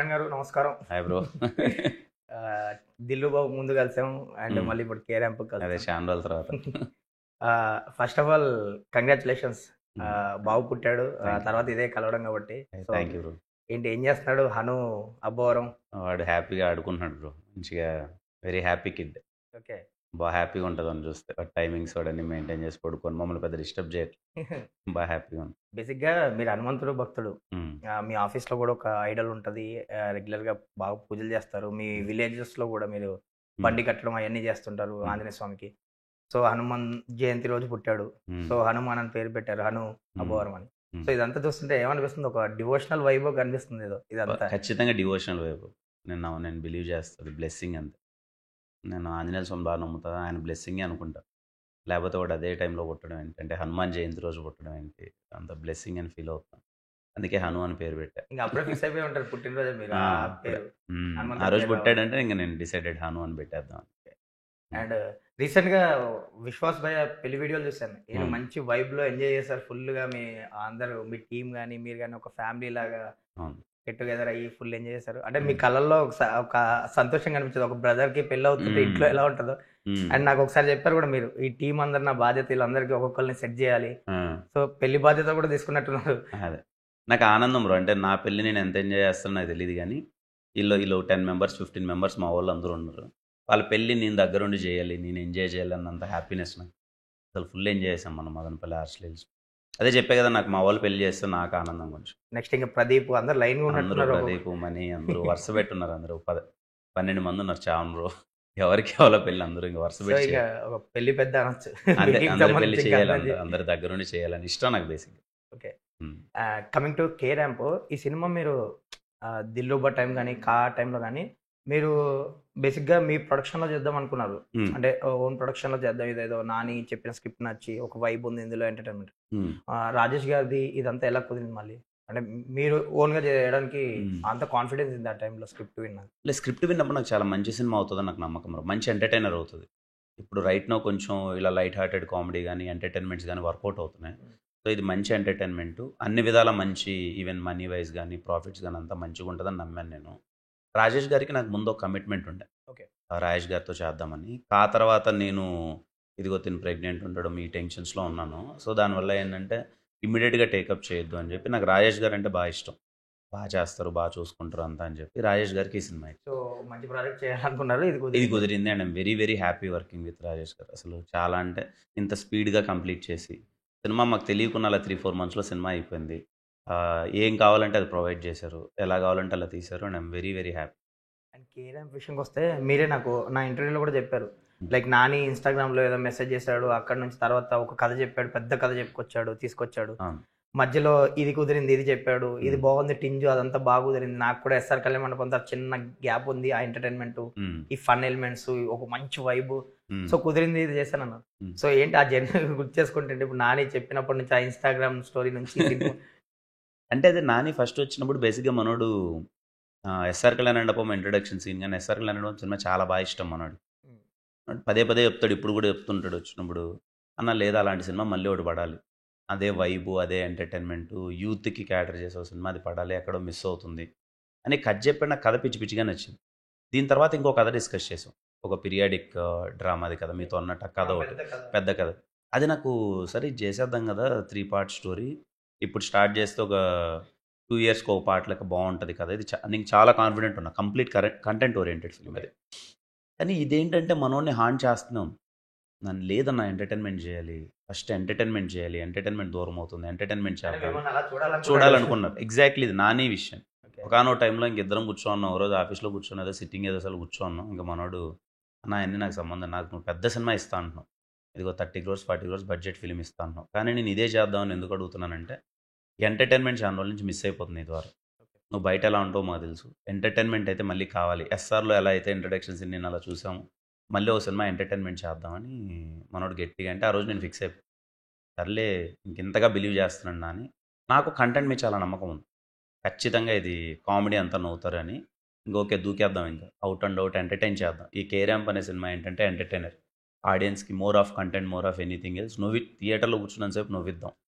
కిరణ్ గారు నమస్కారం. Hi bro. దిల్లు బాబు ముందు కలిసాం అండ్ మళ్ళీ ఇప్పుడు కే ర్యాంప్ అదే కలిసాం. చాలా రోజుల తర్వాత. First of all congratulations. బాబు పుట్టాడు. Thank you. తర్వాత ఇదే కలవడం కాబట్టి. So thank you bro. ఏంటి ఏం చేస్తున్నాడు హను అబ్బోవరం? వాడు హ్యాపీగా ఆడుకుంటున్నాడు బ్రో, మంచిగా. Very happy kid. ఓకే. బాగా హ్యాపీగా ఉంటుంది అని చూస్తే. వాడు టైమింగ్స్ వాడన్నీ మెయింటైన్ చేసి పడుకొని మమ్మల్ని పెద్ద డిస్టర్బ్ చేయట్లేదు. బాగా హ్యాపీగా ఉంది. బేసిక్గా మీరు హనుమంతుడు భక్తుడు. మీ ఆఫీస్లో కూడా ఒక ఐడల్ ఉంటుంది. రెగ్యులర్గా బాగా పూజలు చేస్తారు. మీ విలేజెస్లో కూడా మీరు బండి కట్టడం అవన్నీ చేస్తుంటారు ఆంజనేయ స్వామికి. సో హనుమాన్ జయంతి రోజు పుట్టాడు. సో హనుమాన్ అని పేరు పెట్టారు, హను అబ్బోవరం అని. సో ఇదంతా చూస్తుంటే ఏమనిపిస్తుంది? ఒక డివోషనల్ వైబ్ కనిపిస్తుంది ఏదో ఇదంతా. ఖచ్చితంగా డివోషనల్ వైపు. నేను బిలీవ్ చేస్తాను బ్లెస్సింగ్ అంతే. నేను ఆంజనేయ స్వామి బాగా నమ్ముతా, ఆయన బ్లెస్సింగే అనుకుంటా. లేకపోతే వాడు అదే టైంలో పుట్టడం ఏంటి, అంటే హనుమాన్ జయంతి రోజు పుట్టడం ఏంటి, అంత బ్లెస్సింగ్ అని ఫీల్ అవుతాను. అందుకే హను అని పేరు పెట్టా. ఇంకా అప్పుడే ఫిక్స్ అయిపోయి ఉంటారు పుట్టినరోజు మీరు ఆ పేరు. ఆ రోజు పుట్టాడంటే ఇంకా నేను డిసైడెడ్ హను అని పెట్టేద్దాం. అండ్ రీసెంట్ గా విశ్వాస్ భయ్య పెళ్లి వీడియోలు చూసాను. నేను మంచి వైబ్ లో ఎంజాయ్ చేశారు ఫుల్ గా. మీ అందరూ మీ టీం కానీ మీరు కానీ ఒక ఫ్యామిలీ లాగా గెట్ టుగెదర్ అయ్యి ఫుల్ ఎంజాయ్ చేశారు. అంటే మీ కళ్ళల్లో ఒక సంతోషం కనిపించదు. ఒక బ్రదర్ కి పెళ్లి అవుతుంటే ఇంట్లో ఎలా ఉంటుందో. అండ్ నాకు ఒకసారి చెప్పారు కూడా, మీరు ఈ టీం అందరు నా బాధ్యత, వీళ్ళందరికీ ఒక్కొక్కరిని సెట్ చేయాలి. సో పెళ్లి బాధ్యత కూడా తీసుకున్నట్టున్నారు. అదే నాకు ఆనందం బ్రో. అంటే నా పెళ్లి నేను ఎంత ఎంజాయ్ చేస్తానో నాకు తెలియదు, కానీ వీళ్ళు 10 members 15 members మా వాళ్ళు అందరూ ఉన్నారు. వాళ్ళ పెళ్ళి నేను దగ్గరుండి చేయాలి, నేను ఎంజాయ్ చేయాలి అన్నంత హ్యాపీనెస్ నాకు. అసలు ఫుల్ ఎంజాయ్ చేసాం మనం మదనపల్లి హార్స్లో హిల్స్. అదే చెప్పే కదా, నాకు మా వాళ్ళు పెళ్లి చేస్తే నాకు ఆనందం కొంచెం. నెక్స్ట్ ఇంకా ప్రదీప్ అందరు లైన్ అందరూ ప్రదీప్ మనీ అందరూ వరుస పెట్టున్నారు. అందరూ 12 మంది ఉన్నారు. చాలు బ్రో, ఎవరికి ఎవరో పెళ్ళి అందరూ ఇంకా వరుస పెట్టి పెళ్లి పెద్ద అనొచ్చు. అందరు పెళ్లి చేయాలి, అందరు దగ్గరుండి చేయాలని ఇష్టం నాకు basic. Okay. Coming to K ramp, ఈ సినిమా మీరు దిల్లుబా టైం కానీ కా టైంలో కానీ మీరు బేసిక్గా మీ ప్రొడక్షన్లో చేద్దాం అనుకున్నారు. అంటే ఓన్ ప్రొడక్షన్లో చేద్దాం, ఇదేదో నాని చెప్పిన స్క్రిప్ట్ నచ్చి ఒక వైబ్ ఉంది ఇందులో, ఎంటర్టైన్మెంట్. రాజేష్ గారిది ఇదంతా ఎలా కుదిరింది మళ్ళీ? అంటే మీరు ఓన్గా చేయడానికి అంత కాన్ఫిడెన్స్ ఉంది ఆ టైంలో స్క్రిప్ట్ విన్నా? లేదు, స్క్రిప్ట్ విన్నప్పుడు నాకు చాలా మంచి సినిమా అవుతుందని నాకు నమ్మకం. మంచి ఎంటర్టైనర్ అవుతుంది. ఇప్పుడు రైట్ నో కొంచెం ఇలా లైట్ హార్టెడ్ కామెడీ కానీ ఎంటర్టైన్మెంట్స్ కానీ వర్కౌట్ అవుతున్నాయి. సో ఇది మంచి ఎంటర్టైన్మెంట్, అన్ని విధాల మంచి, ఈవెన్ మనీ వైజ్ కానీ ప్రాఫిట్స్ కానీ అంతా మంచిగా ఉంటుందని నమ్మాను నేను. రాజేష్ గారికి నాకు ముందు ఒక కమిట్మెంట్ ఉండే, ఓకే, రాజేష్ గారితో చేద్దామని. ఆ తర్వాత నేను ఇదిగో తిని ప్రెగ్నెంట్ ఉండడం ఈ టెన్షన్స్లో ఉన్నాను. సో దానివల్ల ఏంటంటే ఇమ్మీడియట్గా టేకప్ చేయొద్దు అని చెప్పి, నాకు రాజేష్ గారు అంటే బాగా ఇష్టం, బాగా చేస్తారు, బాగా చూసుకుంటారు అంతా అని చెప్పి రాజేష్ గారికి ఈ సినిమా. సో మంచి ప్రాజెక్ట్ చేయాలనుకున్నారు, ఇది కుదిరింది. And I'm very very happy working with Rajesh గారు. అసలు చాలా అంటే ఇంత స్పీడ్గా కంప్లీట్ చేసి సినిమా మాకు తెలియకుండా అలా 3-4 monthsలో సినిమా అయిపోయింది. ఏం కావాలంటే అది ప్రొవైడ్ చేశారు, ఎలా కావాలంటే అలా తీశారు. And I'm very very happy. And K ramp విషయంకి వస్తే, మీరే నాకు నా ఇంటర్వ్యూలో కూడా చెప్పారు, లైక్ నాని ఇన్స్టాగ్రామ్లో ఏదో మెసేజ్ చేశాడు, అక్కడ నుంచి తర్వాత ఒక కథ చెప్పాడు, పెద్ద కథ తీసుకొచ్చాడు. మధ్యలో ఇది కుదిరింది, ఇది చెప్పాడు, ఇది బాగుంది టింజు, అదంతా బాగా కుదిరింది. నాకు కూడా ఎస్ఆర్ కళ్యాణ్ మండపం చిన్న గ్యాప్ ఉంది, ఆ ఎంటర్టైన్మెంట్, ఈ ఫన్ ఎలిమెంట్స్, ఒక మంచి వైబ్, సో కుదిరింది, ఇది చేశాను అన్న. సో ఏంటి ఆ జర్నీ గుర్తు చేసుకుంటే, ఇప్పుడు నాని చెప్పినప్పటి నుంచి ఆ ఇన్స్టాగ్రామ్ స్టోరీ నుంచి అంటే అది నాని ఫస్ట్ వచ్చినప్పుడు బేసిక్గా మనోడు ఎస్ఆర్ కళ్యాణ్ మండపం ఇంట్రడక్షన్ సీన్ కానీ ఎస్ఆర్ కళ్యాణ్ మండపం సినిమా చాలా బాగా ఇష్టం మనోడు. పదే చెప్తాడు, ఇప్పుడు కూడా చెప్తుంటాడు వచ్చినప్పుడు, అన్న లేదా అలాంటి సినిమా మళ్ళీ ఒకటి పడాలి, అదే వైబు, అదే ఎంటర్టైన్మెంటు, యూత్కి క్యాటర్ చేసే సినిమా అది పడాలి, ఎక్కడో మిస్ అవుతుంది అని కథ చెప్పాడు. నాకు కథ పిచ్చిగా నచ్చింది. దీని తర్వాత ఇంకో కథ డిస్కస్ చేసాం, ఒక పీరియాడిక్ డ్రామాది కథ, మీతో అన్నట్టు కథ ఒకటి పెద్ద కథ. అది నాకు సరే చేసేద్దాం కదా, 3 part స్టోరీ, ఇప్పుడు స్టార్ట్ చేస్తే ఒక 2 yearsకి ఒక పార్ట్ లెక్క బాగుంటుంది కదా, ఇది నేను చాలా కాన్ఫిడెంట్ ఉన్నా, కంప్లీట్ కంటెంట్ ఓరియంటెడ్ ఫిల్మ్ అది. కానీ ఇదేంటంటే మనోడిని హాన్ చేస్తున్నాం. నన్ను లేదన్నా ఎంటర్టైన్మెంట్ చేయాలి, ఫస్ట్ ఎంటర్టైన్మెంట్ చేయాలి, ఎంటర్టైన్మెంట్ దూరం అవుతుంది, ఎంటర్టైన్మెంట్ చేయాలి, చూడాలనుకున్నారు. ఎగ్జాక్ట్లీ ఇది నాని విషయం. ఒకనో టైంలో ఇంకిద్దరం కూర్చోన్నాం, ఒక రోజు ఆఫీస్లో కూర్చొని ఏదో సిట్టింగ్ ఏదో అసలు కూర్చోన్నాం. ఇంకా మనోడు, అన్న అన్నీ నాకు సంబంధం, నాకు నువ్వు పెద్ద సినిమా ఇస్తా అంటున్నావు, ఇదిగో 30 crores 40 crores బడ్జెట్ ఫిలిం ఇస్తా అంటున్నావు, కానీ నేను ఇదే చేద్దామని ఎందుకు అడుగుతున్నానంటే, ఎంటర్టైన్మెంట్ చాలా రోజుల నుంచి మిస్ అయిపోతుంది. ద్వారా నువ్వు బయట ఎలా ఉంటావో మాకు తెలుసు, ఎంటర్టైన్మెంట్ అయితే మళ్ళీ కావాలి. ఎస్ఆర్లో ఎలా అయితే ఇంట్రడక్షన్స్ నేను అలా చూసాము, మళ్ళీ ఒక సినిమా ఎంటర్టైన్మెంట్ చేద్దామని మనోడు గట్టిగా అంటే, ఆ రోజు నేను ఫిక్స్ అయిపోయి, సర్లే ఇంకెంతగా బిలీవ్ చేస్తున్నాను అని. నాకు కంటెంట్ మీద చాలా నమ్మకం ఉంది, ఖచ్చితంగా ఇది కామెడీ అంతా నవ్వుతారని. ఇంకొకే దూకేద్దాం, ఇంకా అవుట్ అండ్ అవుట్ ఎంటర్టైన్ చేద్దాం. ఈ కే ర్యాంప్ అనే సినిమా ఏంటంటే ఎంటర్టైనర్, ఆడియన్స్కి more of content, more of anything else, థియేటర్లో కూర్చున్నంత సేపు నవ్విద్దాం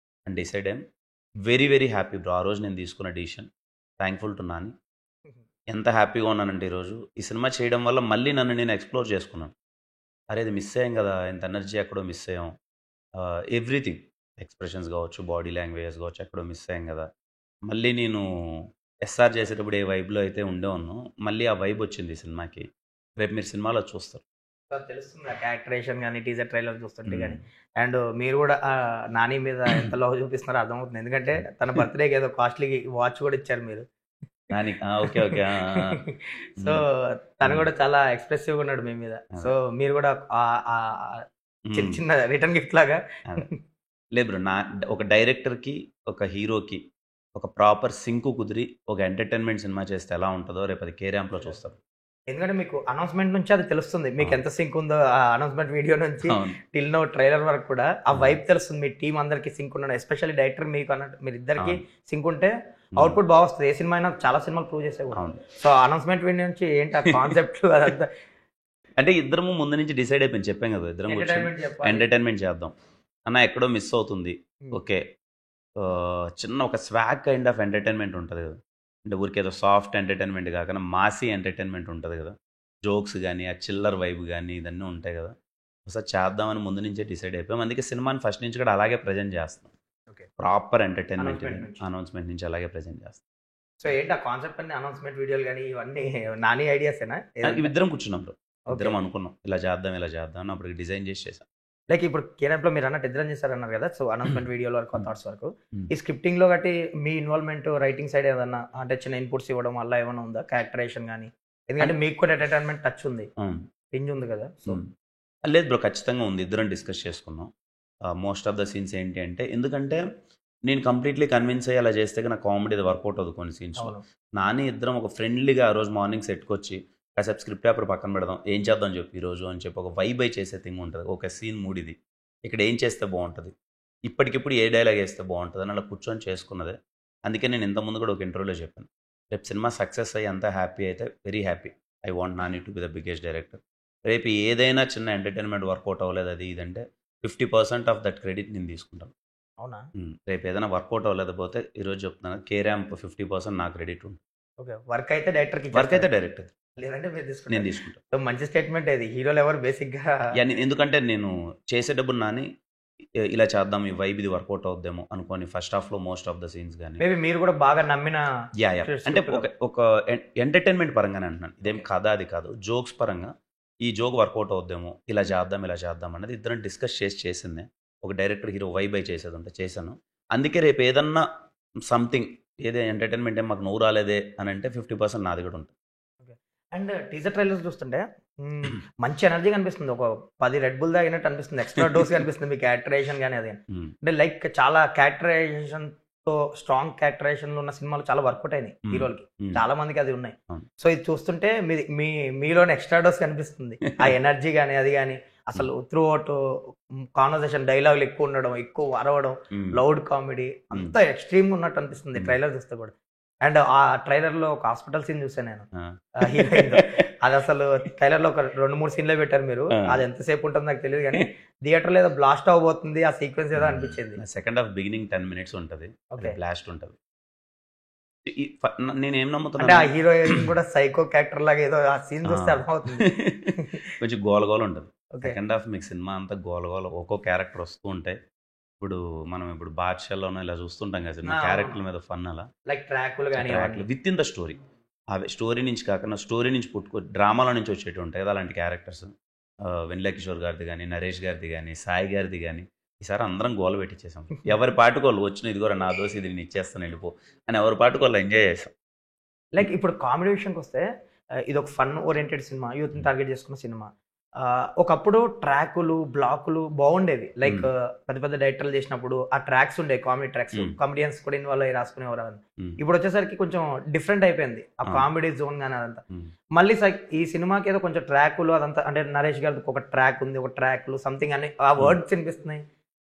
అండ్ డిసైడ్ అయ్యాం. వెరీ వెరీ హ్యాపీ బ్రో, ఆ రోజు నేను తీసుకున్న డిసిషన్. Thankful to Nani. ఎంత హ్యాపీగా ఉన్నానంటే ఈరోజు ఈ సినిమా చేయడం వల్ల మళ్ళీ నన్ను నేను ఎక్స్‌ప్లోర్ చేసుకున్నాను. అరే! ఇది మిస్ అయ్యాం గదా! ఇంత ఎనర్జీ ఎక్కడో మిస్ అయ్యాం. ఎవ్రీథింగ్ ఎక్స్‌ప్రెషన్స్ గావచ్చు, బాడీ లాంగ్వేజెస్ గావచ్చు ఎక్కడో మిస్ అయ్యాం గదా! మళ్ళీ నేను ఎస్ఆర్ చేసేటప్పుడు ఏ వైబ్‌లో అయితే ఉండేవాడినో మళ్ళీ ఆ వైబ్ వచ్చింది ఈ సినిమాకి. రేపు మీరు సినిమాలో చూస్తారు. సో తెలుస్తుంది ఆ క్యారెక్టరేషన్ కానీ టీజర్ ట్రైలర్ చూస్తుంటే కానీ. హ్మ్. అండ్ మీరు కూడా నాని మీద ఎంత లవ్ చూపిస్తున్నారో అర్థమవుతుంది. ఎందుకంటే తన బర్త్డేకి ఏదో కాస్ట్లీ వాచ్ కూడా ఇచ్చారు మీరు. దానికి ఓకే. ఓకే. ఆ! ఆ! సో హ్మ్. తను హ్మ్. కూడా చాలా ఎక్స్ప్రెసివ్‌గా ఉన్నాడు మీ మీద. అదే. సో మీరు కూడా చిన్న హ్మ్. చిన్న రిటర్న్ గిఫ్ట్ లాగా అదే. లేదు బ్రో. ఒక డైరెక్టర్‌కి, ఒక హీరోకి ఒక ప్రాపర్ సింక్ కుదిరి ఒక ఎంటర్‌టైన్‌మెంట్ సినిమా చేస్తే ఎలా ఉంటదో రేపు అది 'కే ర్యాంప్‌లో' చూస్తారు. ఎందుకంటే మీకు అనౌన్స్‌మెంట్ నుంచి అది తెలుస్తుంది. మీకు అవును. ఎంత సింక్ ఉందో ఆ అనౌన్స్‌మెంట్ వీడియో నుంచి అవును. టిల్ నౌ ట్రైలర్ వరకు కూడా ఆ అవును. వైబ్ తెలుస్తుంది. మీ టీమ్ అందరికి సింక్ ఉండడం. ఎస్పెషల్లీ డైరెక్టర్ మీకు అన్నట్టు మీరిద్దరికి అవును. సింక్ ఉంటే హ్మ్. అవుట్‌పుట్ బాగా వస్తది. ఏ సినిమా అయినా చాలా సినిమాలు ప్రూవ్ చేసాయి కూడా. అవును. సో అనౌన్స్‌మెంట్ వీడియో నుంచి ఏంటి ఆ కాన్సెప్ట్ అదంతా అంటే ఇద్దరము ముందు నుంచి డిసైడ్ అయిపోయాం. చెప్పాం కదా! ఇద్దరం కూర్చొని ఎంటర్‌టైన్‌మెంట్ చెప్పాలి. ఎంటర్‌టైన్‌మెంట్ చేద్దాం. అన్న ఎక్కడో మిస్ అవుతుంది. హ్మ్. ఓకే. చిన్న ఒక స్వాగ్ కైండ్ ఆఫ్ ఎంటర్‌టైన్‌మెంట్ ఉంటది కదా! అంటే ఊరికేదో సాఫ్ట్ ఎంటర్‌టైన్‌మెంట్ కాకుండా మాసీ ఎంటర్‌టైన్‌మెంట్ ఉంటది కదా! జోక్స్ గాని, ఆ చిల్లర్ వైబ్ గాని ఇదన్నీ ఉంటాయి కదా! ఒకసారి చేద్దామని ముందు నుంచే డిసైడ్ అయిపోయాం. అందుకే సినిమాని ఫస్ట్ నుంచి కూడా అలాగే ప్రెజెంట్ చేస్తాం. ఓకే. ప్రాపర్ ఎంటర్‌టైన్‌మెంట్ ఇది. అనౌన్స్‌మెంట్ నుంచి. అనౌన్స్‌మెంట్ నుంచి అలాగే ప్రెజెంట్ చేస్తాం. సో ఏంటి ఆ కాన్సెప్ట్ అన్ని అనౌన్స్‌మెంట్ వీడియోలు గాని ఇవన్నీ నాని ఐడియాసేనా? ఏదంటే ఇద్దరం కూర్చున్నాం బ్రో. ఓకే. ఇద్దరం అనుకున్నాం. ఇలా చేద్దాం, ఇలా చేద్దాం అని అప్పటికి డిజైన్ చేసి చేసాం. లైక్ ఇప్పుడు కేరళలో మీరు అన్నట్టు ఇద్దరం చేశారన్నారు కదా! సో అనౌన్స్‌మెంట్ వీడియోల వరకు హ్మ్. థాట్స్ వరకు. హ్మ్. ఈ స్క్రిప్టింగ్‌లో గట్టి మీ ఇన్వాల్వ్‌మెంట్ రైటింగ్ సైడ్ ఏదన్నా అంటే చిన్న ఇన్‌పుట్స్ ఇవ్వడం అలా ఏమన్నా ఉందా? క్యారెక్టరేషన్ గాని? ఎందుకంటే మీకు కూడా ఎంటర్‌టైన్‌మెంట్ టచ్ ఉంది. అవును. టింజ్ ఉంది కదా! సో హ్మ్. లేదు బ్రో. ఖచ్చితంగా ఉంది. ఇద్దరం డిస్కస్ చేసుకున్నాం. మోస్ట్ ఆఫ్ ద సీన్స్ ఏంటి అంటే ఎందుకంటే నేను కంప్లీట్‌లీ కన్విన్స్ అయ్యి అలా చేస్తే గన కామెడీ అది వర్కౌట్ అవ్వదు కొన్ని సీన్స్‌లో. అవును. నాని ఇద్దరం ఒక ఫ్రెండ్లీగా ఆ రోజు మార్నింగ్ సెట్‌కొచ్చి కాసేపు స్క్రిప్ట్ పేపర్ పక్కన పెడదాం. ఏం చేద్దాం చెప్పు ఈరోజు అని చెప్పి ఒక వైబ్ అయి చేసే థింగ్ ఉంటది. ఒక సీన్ మూడ్ ఇది. ఇక్కడ ఏం చేస్తే బావుంటది? ఇప్పటికిప్పుడు ఏ డైలాగ్ ఏస్తే బావుంటది? అని అలా కూర్చొని చేసుకున్నదే. అందుకే నేను ఇంతకుముందు కూడా ఒక ఇంటర్వ్యూలో చెప్పాను. రేపు సినిమా సక్సెస్ అయ్యి అంతా హ్యాపీ అయితే very happy. I want Nani to be the biggest director. రేపు ఏదైనా చిన్న ఎంటర్‌టైన్‌మెంట్ వర్కౌట్ అవ్వలేదు అది ఇది అంటే 50% ఆఫ్ దట్ క్రెడిట్ నేను తీసుకుంటాను. అవునా? రేపు ఏదైనా వర్కౌట్ అవ్వలేకపోతే ఈరోజు చెప్తున్నాను 'కే ర్యాంప్' 50% నా క్రెడిట్ ఉంటుంది. ఓకే. వర్క్ అయితే డైరెక్టర్‌కి వర్క్ అయితే ఇచ్చేస్తారు. డైరెక్టర్ లేదంటే మీరు నేను తీసుకుంటారు. తీసుకుంటాను. సో మంచి స్టేట్‌మెంటే ఇది. హీరోలు ఎవరు బేసిక్‌గా ఎందుకంటే నేను చేసేటప్పుడు నాని ఇలా చేద్దాం ఈ వైబ్ ఇది వర్కౌట్ అవుద్దేమో అనుకోని ఫస్ట్ హాఫ్‌లో మోస్ట్ ఆఫ్ ద సీన్స్ గాని మేబీ మీరు కూడా బాగా నమ్మిన యాహ్! యాహ్! అంటే స్క్రిప్ట్ ఒక ఒక ఎంటర్‌టైన్‌మెంట్ పరంగానే అంటున్నాను. ఇదేం కథ అది కాదు. జోక్స్ పరంగా ఈ జోక్ వర్కౌట్ అవుద్దేమో, ఇలా చేద్దాం, ఇలా చేద్దాం అన్నది ఇద్దరం డిస్కస్ చేసి చేసిందే. ఒక డైరెక్టర్, హీరో వైబ్ అయి చేసేదుంటే చేశాను. అందుకే రేపు ఏదన్నా సంథింగ్ ఎంటర్‌టైన్‌మెంట్ ఏం మాకు నవ్వు రాలేదే అని అంటే 50% నాది కూడా ఉంటుంది. ఓకే. అండ్ టీజర్ ట్రైలర్స్ చూస్తుంటే మంచి ఎనర్జీ కనిపిస్తుంది. ఒక 10 రెడ్ బుల్ తాగినట్టు అనిపిస్తుంది. ఎక్స్ట్రా డోస్ కనిపిస్తుంది మీ క్యారెక్టరైజేషన్ గాని అది. హ్మ్. అంటే లైక్ చాలా క్యారెక్టరైజేషన్‌తో స్ట్రాంగ్ క్యారెక్టరైజేషన్‌లో ఉన్న సినిమాలు చాలా వర్కౌట్ అయినాయి హ్మ్. హీరోలకి. హ్మ్. చాలా మందికి అది ఉన్నాయి. అవును. సో ఇది చూస్తుంటే మీలోని ఎక్స్ట్రా డోస్ కనిపిస్తుంది. ఆ ఎనర్జీ గాని అది గాని అసలు త్రూ ఔట్ కాన్వర్సేషన్ డైలాగులు ఎక్కువ ఉండడం, ఎక్కువ అరవడం, హ్మ్. లౌడ్ కామెడీ అంతా ఎక్స్‌ట్రీమ్‌గా ఉన్నట్టు అనిపిస్తుంది ట్రైలర్ చూస్తే కూడా. అండ్ ఆ ట్రైలర్‌లో ఒక హాస్పిటల్ సీన్ చూసాను నేను. ఆ! హీరోయిన్‌తో. అదసలు ట్రైలర్‌లో ఒక 2, 3 సీన్‌లే పెట్టారు మీరు. ఆ! అది ఎంతసేపు ఉంటుందో నాకు తెలీదు గానీ, థియేటర్‌లో ఏదో బ్లాస్ట్ అవ్వబోతుంది. ఆ సీక్వెన్స్ ఏదో అనిపించింది. సెకండ్ హాఫ్ బిగినింగ్ 10 మినిట్స్ ఉంటది. అది ఓకే. బ్లాస్ట్ ఉంటది. ఈ ఫ నేనేం అంటే నమ్ముతున్నాను ఆ హీరోయిన్ కూడా సైకో క్యారెక్టర్ లాగా ఏదో ఆ సీన్ చూస్తే ఆ! అర్థమవుతుంది. కొంచెం గోల గోల ఉంటది. ఓకే. సెకండ్ హాఫ్ మీకు సినిమా అంతా గోల గోల ఒక్కో క్యారెక్టర్ వస్తూ ఉంటాయి. మనం ఇప్పుడు 'బాద్‌షాలోనో' ఇలా చూస్తుంటాం కదా సినిమా అవునవును. క్యారెక్టర్ల మీద ఫన్ అలా. లైక్ ట్రాకులు గాని ట్రాక్‌లు అవన్నీ. With in the story. అవి స్టోరీ నుంచి కాకుండా స్టోరీ నుంచి డ్రామాలో నుంచి వచ్చేటివి ఉంటాయి కదా! అలాంటి క్యారెక్టర్స్. 'వెన్నెల కిషోర్' గారిది గాని, 'నరేష్' గారిది గాని, 'సాయి' గారిది గాని ఈసారి అందరం గోల పెట్టించేసాం. ఎవరి పాటుకోళ్ళు వచ్చిన ఇదిగోరా నా దోశ ఇది నేను ఇచ్చేస్తాను వెళ్ళిపో అని ఎవరి పాటుకోళ్ళు ఎంజాయ్ చేసాం. లైక్ ఇప్పుడు కామెడీ విషయానికొస్తే ఇదొక ఫన్ ఓరియెంటెడ్ సినిమా. యూత్‌ని టార్గెట్ చేసుకున్న సినిమా. ఒకప్పుడు ట్రాకులు, బ్లాకులు బావుండేవి. లైక్ హ్మ్. పెద్ద పెద్ద డైరెక్టర్లు చేసినప్పుడు ఆ ట్రాక్స్ ఉండేవి. Comedy tracks. హ్మ్. కామెడియన్స్ కూడా ఇన్వాల్వ్ అయ్యి రాసుకునేవారు అని. హ్మ్. ఇప్పుడొచ్చేసరికి కొంచెం డిఫరెంట్ అయిపోయింది. ఆ అవును. కామెడీ జోన్ గాని అదంతా. హ్మ్. మళ్ళీ ఈ సినిమాకి ఏదో కొంచెం ట్రాకులు అదంతా అంటే నరేష్ గారిది ఒక ట్రాక్ ఉంది. ఒక ట్రాక్‌లు సంథింగ్ అని ఆ వర్డ్స్ వినిపిస్తున్నాయి.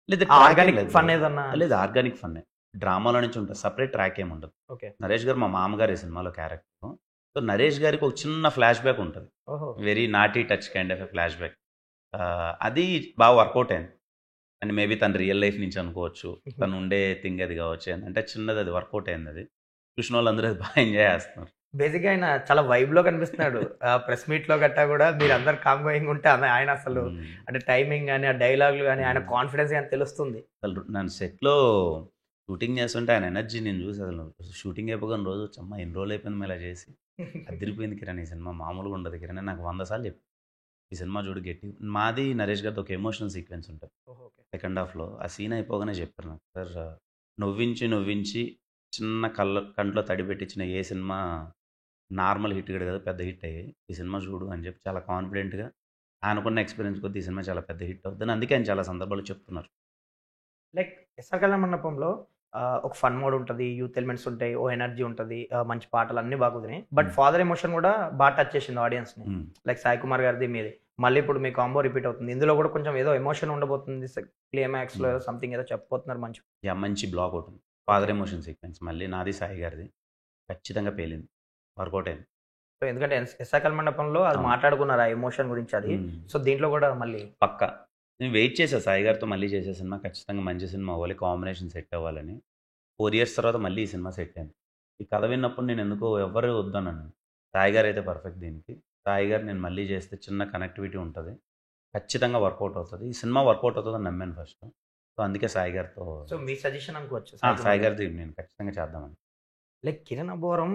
లేదు ఆ ట్రాక్ ఏం ఆర్గానిక్ లేదు. ఫన్ ఏదన్నా లేదు ఆర్గానిక్ ఫన్నే. డ్రామాలో నుంచి ఉంటది. సెపరేట్ ట్రాక్ ఏమి ఉండదు. ఓకే. 'నరేష్' గారు మా మామగారు ఈ సినిమాలో క్యారెక్టర్. సో 'నరేష్' గారికి ఒక చిన్న ఫ్లాష్ బ్యాక్ ఉంటది. ఓహో! Very naughty touch kind of a flash back. అది బాగా వర్కౌట్ అయింది. అండ్ మేబీ తన రియల్ లైఫ్ నుంచి అనుకోవచ్చు. తను ఉండే థింగ్ అది కావచ్చు. అంటే చిన్నది అది వర్కౌట్ అయింది అది. చూసిన వాళ్ళందరూ అది బాగా ఎంజాయ్ చేస్తున్నారు. బేసిక్గా ఆయన చాలా వైబ్ లో కనిపిస్తున్నాడు. ప్రెస్ మీట్ లో గట్టా కూడా మీరు అందరు కామ్ గోయింగ్ ఉంటే ఆయన అసలు అంటే టైమింగ్ కానీ ఆ డైలాగులు కానీ ఆయన కాన్ఫిడెన్స్ కానీ తెలుస్తుంది. అసలు నన్ను సెట్లో షూటింగ్ చేస్తుంటే ఆయన ఎనర్జీ నేను చూసి అసలు షూటింగ్ అయిపోయిన రోజు అమ్మ ఎన్ని రోజులు అయిపోయింది ఇలా చేసి అదిరిపోయింది కిరణ్ ఈ సినిమా మామూలుగా ఉండదు కిరణ్ అని నాకు 100 సార్లు చెప్పి ఈ సినిమా చూడు గట్టి మాది నరేష్ గారితో ఒక ఎమోషనల్ సీక్వెన్స్ ఉంటుంది సెకండ్ హాఫ్లో. ఆ సీన్ అయిపోగానే చెప్పారు నాకు, సార్ నవ్వించి చిన్న కంట్లో తడి పెట్టించిన ఏ సినిమా నార్మల్ హిట్ కదా పెద్ద హిట్ అయ్యి ఈ సినిమా చూడు అని చెప్పి చాలా కాన్ఫిడెంట్గా ఆయనకున్న ఎక్స్పీరియన్స్ కొద్ది ఈ సినిమా చాలా పెద్ద హిట్ అవుతుంది అందుకే ఆయన చాలా సందర్భాలు చెప్తున్నారు. లైక్ ఎస్ఆర్ కళ్యాణ మండపంలో ఒక ఫన్ మోడ్ ఉంటుంది, యూత్ ఎలిమెంట్స్ ఉంటాయి, ఓ ఎనర్జీ ఉంటుంది, మంచి పాటలు అన్ని బాగా కుదిరినాయి. బట్ ఫాదర్ ఎమోషన్ కూడా బాగా టచ్ చేసింది ఆడియన్స్ ని. లైక్ సాయి కుమార్ గారిది మీది మళ్ళీ ఇప్పుడు మీ కాంబో రిపీట్ అవుతుంది. ఇందులో కూడా కొంచెం ఏదో ఎమోషన్ ఉండబోతుంది, క్లైమాక్స్ లో సంథింగ్ ఏదో చెప్పబోతున్నారు. మంచి బ్లాక్ అవుతుంది ఫాదర్ ఎమోషన్ సీక్వెన్స్ మళ్ళీ నాది సాయి గారిది ఖచ్చితంగా పేలింది, వర్కౌట్ అయింది. సో ఎందుకంటే ఎస్ఆర్ కళ్యాణ మండపంలో అది మాట్లాడుకున్నారు ఆ ఎమోషన్ గురించి అది. సో దీంట్లో కూడా మళ్ళీ పక్కా నేను వెయిట్ చేసా సాయి గారితో మళ్ళీ చేసే సినిమా ఖచ్చితంగా మంచి సినిమా అవ్వాలి, కాంబినేషన్ సెట్ అవ్వాలని. 4 years తర్వాత మళ్ళీ ఈ సినిమా సెట్ అయింది. ఈ కథ విన్నప్పుడు నేను ఎందుకో ఎవరు వద్దన్నాను, సాయి గారు అయితే పర్ఫెక్ట్ దీనికి. సాయి గారు నేను మళ్ళీ చేస్తే చిన్న కనెక్టివిటీ ఉంటుంది, ఖచ్చితంగా వర్కౌట్ అవుతుంది, ఈ సినిమా వర్కౌట్ అవుతుందని నమ్మాను ఫస్ట్. సో అందుకే సాయి గారితో. సో మీ సజెషన్ అనుకోవచ్చు సాయి గారిది నేను ఖచ్చితంగా చేద్దామని. లైక్ కిరణ్ అబ్బోరం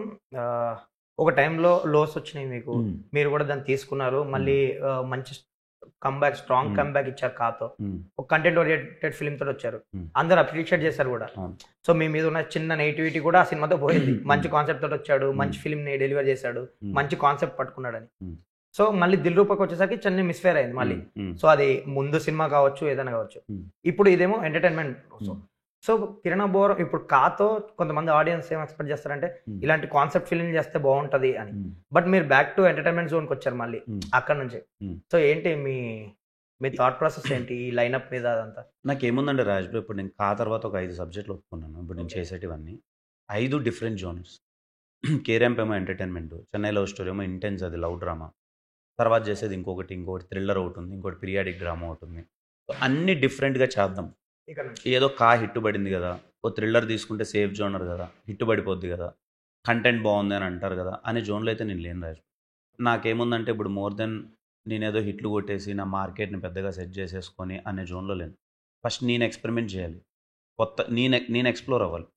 ఒక టైంలో లోస్ వచ్చినాయి మీకు, మీరు కూడా దాన్ని తీసుకున్నారు, మళ్ళీ మంచి కంబ్యాక్ స్ట్రాంగ్ కంబ్యాక్ ఇచ్చారు కాతో. ఒక కంటెంట్ ఓరియంటెడ్ ఫిల్మ్ తోటి వచ్చారు, అందరు అప్రిషియేట్ చేశారు కూడా. సో మీ మీద ఉన్న చిన్న నెగిటివిటీ కూడా ఆ సినిమాతో పోయింది. మంచి కాన్సెప్ట్ తోటి వచ్చాడు, మంచి ఫిల్మ్ ని డెలివర్ చేశాడు, మంచి కాన్సెప్ట్ పట్టుకున్నాడని. సో మళ్ళీ దిల్ రూపకి వచ్చేసరికి చిన్న మిస్ఫేర్ అయింది మళ్ళీ. సో అది ముందు సినిమా కావచ్చు ఏదైనా కావచ్చు, ఇప్పుడు ఇదేమో ఎంటర్టైన్మెంట్. సో కిరణ్ అబ్బోరం ఇప్పుడు కాతో కొంతమంది ఆడియన్స్ ఏం ఎక్స్పెక్ట్ చేస్తారంటే ఇలాంటి కాన్సెప్ట్ ఫిల్మ్ చేస్తే బాగుంటది అని. బట్ మీరు బ్యాక్ టు ఎంటర్టైన్మెంట్ జోన్కి వచ్చారు మళ్ళీ అక్కడ నుంచి. సో ఏంటి మీ థాట్ ప్రాసెస్ ఏంటి ఈ లైనప్ మీద అదంతా? నాకేముందండి రాజ్బాబు, ఇప్పుడు నేను కా తర్వాత ఒక 5 సబ్జెక్టులు ఒప్పుకున్నాను. ఇప్పుడు నేను చేసేటివన్నీ 5 డిఫరెంట్ జోనర్స్. కేరాంప్ ఏమో ఎంటర్టైన్మెంట్, చెన్నై లవ్ స్టోరీ ఏమో ఇంటెన్స్, అది లవ్ డ్రామా. తర్వాత చేసేది ఇంకొకటి థ్రిల్లర్ ఒకటి ఉంది, ఇంకోటి పీరియాడిక్ డ్రామా ఒకటి ఉంది. అన్ని డిఫరెంట్గా చేద్దాం. ఏదో కా హిట్ పడింది కదా, ఓ థ్రిల్లర్ తీసుకుంటే సేఫ్ జోనర్ కదా, హిట్ పడిపోద్ది కదా, కంటెంట్ బాగుంది అని అంటారు కదా అనే జోన్లో అయితే నేను లేను రాజు. నాకేముందంటే ఇప్పుడు మోర్ దెన్ నేనేదో హిట్లు కొట్టేసి నా మార్కెట్ని పెద్దగా సెట్ చేసేసుకొని అనే జోన్లో లేను. ఫస్ట్ నేను ఎక్స్పెరిమెంట్ చేయాలి, కొత్త నేను ఎక్స్ప్లోర్ అవ్వాలి.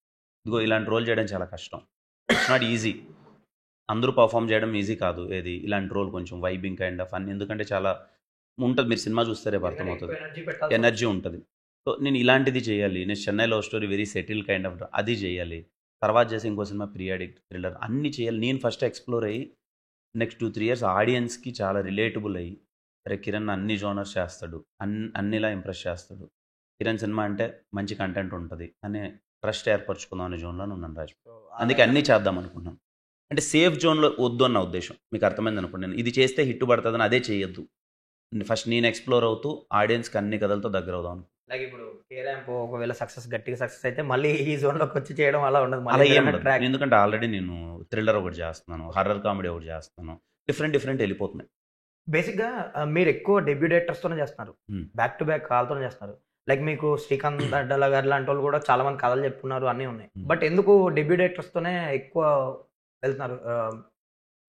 ఇదిగో ఇలాంటి రోల్ చేయడం చాలా కష్టం, ఇట్స్ నాట్ ఈజీ. అందరూ పర్ఫామ్ చేయడం ఈజీ కాదు. ఏది ఇలాంటి రోల్ కొంచెం వైబింగ్ కైండ్ ఆఫ్ అన్ని, ఎందుకంటే చాలా ఉంటుంది, మీరు సినిమా చూస్తే రేపు అర్థమవుతుంది, ఎనర్జీ ఉంటుంది. సో నేను ఇలాంటిది చేయాలి, నేను Chennai love story very subtle kind of అది చేయాలి, తర్వాత చేసి ఇంకో సినిమా పీరియాడిక్ థ్రిల్లర్ అన్నీ చేయాలి. నేను ఫస్ట్ ఎక్స్ప్లోర్ అయ్యి నెక్స్ట్ 2-3 years ఆడియన్స్కి చాలా రిలేటబుల్ అయ్యి, అరే కిరణ్ అన్ని జోనర్స్ చేస్తాడు, అన్నిలా ఇంప్రెస్ చేస్తాడు, కిరణ్ సినిమా అంటే మంచి కంటెంట్ ఉంటుంది అనే ట్రస్ట్ ఏర్పరచుకుందాం అనే జోన్లో ఉన్నాను రాజు. అందుకే అన్నీ చేద్దాం అనుకున్నాను. అంటే సేఫ్ జోన్లో వద్దు అన్న ఉద్దేశం మీకు అర్థమైంది అనుకోండి. నేను ఇది చేస్తే హిట్ పడుతుందని అదే చేయొద్దు, ఫస్ట్ నేను ఎక్స్ప్లోర్ అవుతూ ఆడియన్స్కి అన్ని కథలతో దగ్గర అవుదాం. లైక్ ఇప్పుడు కేరాంప్ ఒకవేళ గట్టిగా సక్సెస్ అయితే మళ్ళీ ఈ జోన్లోకి వచ్చి చేయడం అలా ఉండదు, అలా ఏం ఉండదు. ఎందుకంటే ఆల్రెడీ నేను థ్రిల్లర్ ఒకటి చేస్తున్నాను, హర్రర్ కామెడీ ఒకటి చేస్తున్నాను, డిఫరెంట్ వెళ్ళిపోతున్నాయి. బేసిక్గా మీరు ఎక్కువ డెబ్యూ డైరెక్టర్స్తోనే చేస్తున్నారు, బ్యాక్ టు బ్యాక్ వాళ్ళతోనే చేస్తున్నారు. లైక్ మీకు శ్రీకాంత్ అడ్డాల గారు లాంటి వాళ్ళు కూడా చాలా మంది కథలు చెప్పుకున్నారు, అన్నీ ఉన్నాయి. బట్ ఎందుకు డెబ్యూ డైరెక్టర్స్తోనే ఎక్కువ వెళ్తున్నారు?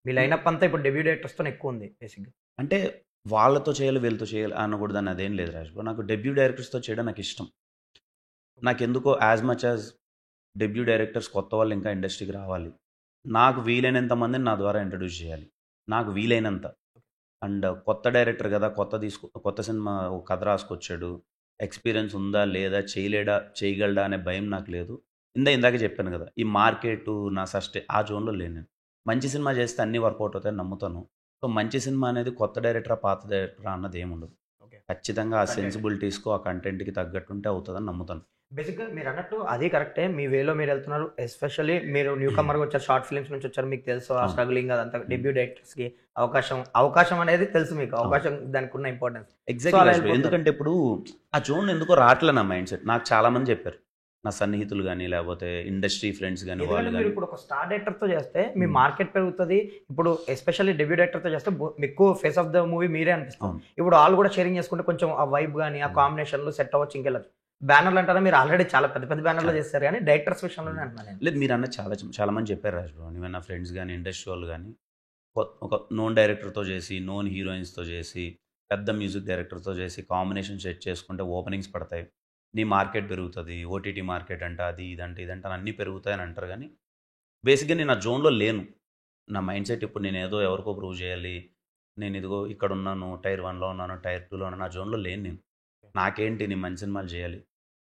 మీ లైనప్ అంతా ఇప్పుడు డెబ్యూ డైరెక్టర్స్తోనే ఎక్కువ ఉంది బేసిక్గా. అంటే వాళ్ళతో చేయాలి వీళ్ళతో చేయాలి అనకూడదు అని అదేం లేదు రాజు. నాకు డెబ్యూ డైరెక్టర్స్తో చేయడం నాకు ఇష్టం. నాకు ఎందుకో as much as debut directors కొత్త వాళ్ళు ఇంకా ఇండస్ట్రీకి రావాలి, నాకు వీలైనంత మందిని నా ద్వారా ఇంట్రడ్యూస్ చేయాలి, నాకు వీలైనంత. అండ్ కొత్త డైరెక్టర్ కదా, కొత్త సినిమా ఒక కథ రాసుకొచ్చాడు, ఎక్స్పీరియన్స్ ఉందా లేదా, చేయగలడా అనే భయం నాకు లేదు. ఇందాక చెప్పాను కదా, ఈ మార్కెట్ నా ఆ జోన్లో లేను నేను. మంచి సినిమా చేస్తే అన్నీ వర్కౌట్ అవుతాయని నమ్ముతాను. సో మంచి సినిమా అనేది కొత్త డైరెక్టరా పాత డైరెక్టరా అన్నది ఏముండదు, ఖచ్చితంగా ఆ సెన్సిబిలిటీస్కు ఆ కంటెంట్కి తగ్గట్టుంటే అవుతుందని నమ్ముతాను. బేసిక్గా మీరు అన్నట్టు అది కరెక్టే, మీ వేలో మీరు వెళ్తున్నారు. ఎస్పెషల్లీ మీరు న్యూ కమర్గా వచ్చారు, షార్ట్ ఫిల్మ్స్ నుంచి వచ్చారు, మీకు తెలుసు ఆ స్ట్రగ్లింగ్ అదంతా. డెబ్యూ డైరెక్టర్స్కి అవకాశం అనేది తెలుసు మీకు, అవకాశం దానికి ఉన్న ఇంపార్టెన్స్. ఎగ్జాక్ట్లీ, ఎందుకంటే ఇప్పుడు ఆ జోన్ ఎందుకో రావట్లే నా మైండ్ సెట్. నాకు చాలా మంది చెప్పారు, నా సన్నిహితులు కానీ లేకపోతే ఇండస్ట్రీ ఫ్రెండ్స్ కానీ వాళ్ళు కానీ. ఇప్పుడు ఒక స్టార్ డైరెక్టర్తో చేస్తే మీ మార్కెట్ పెరుగుతుంది. ఇప్పుడు ఎస్పెషల్లీ డెబ్యూ డైరెక్టర్తో చేస్తే ఎక్కువ ఫేస్ ఆఫ్ ద మూవీ మీరే అనిపిస్తుంది. ఇప్పుడు వాళ్ళు కూడా షేరింగ్ చేసుకుంటే కొంచెం ఆ వైబ్ కానీ ఆ కాంబినేషన్లో సెట్ అవ్వచ్చు, ఇంకెళ్ళచ్చు. బ్యానర్లు అంటారా, మీరు ఆల్రెడీ చాలా పెద్ద పెద్ద బ్యానర్లు చేస్తారు, కానీ డైరెక్టర్స్ విషయంలోనే అంటున్నాను నేను. లేదు, మీరు అన్న చాలా మంది చెప్పారు రాజు బ్రో. ఈవెన్ నా ఫ్రెండ్స్ కానీ ఇండస్ట్రీ వాళ్ళు కానీ ఒక నోన్ డైరెక్టర్తో చేసి, నోన్ హీరోయిన్స్తో చేసి, పెద్ద మ్యూజిక్ డైరెక్టర్తో చేసి కాంబినేషన్ సెట్ చేసుకుంటే ఓపెనింగ్స్ పడతాయి, నీ మార్కెట్ పెరుగుతుంది, ఓటీటీ మార్కెట్ అంట, అది ఇదంటే అన్నీ పెరుగుతాయని అంటారు. కానీ బేసిక్గా నేను ఆ జోన్లో లేను. నా మైండ్ సెట్ ఇప్పుడు నేను ఏదో ఎవరికో ప్రూవ్ చేయాలి, నేను ఇదిగో ఇక్కడ ఉన్నాను, టైర్ 1లో ఉన్నాను, టైర్ 2లో ఉన్నాను, ఆ జోన్లో లేను నేను. నాకేంటి, నేను మంచి సినిమాలు చేయాలి,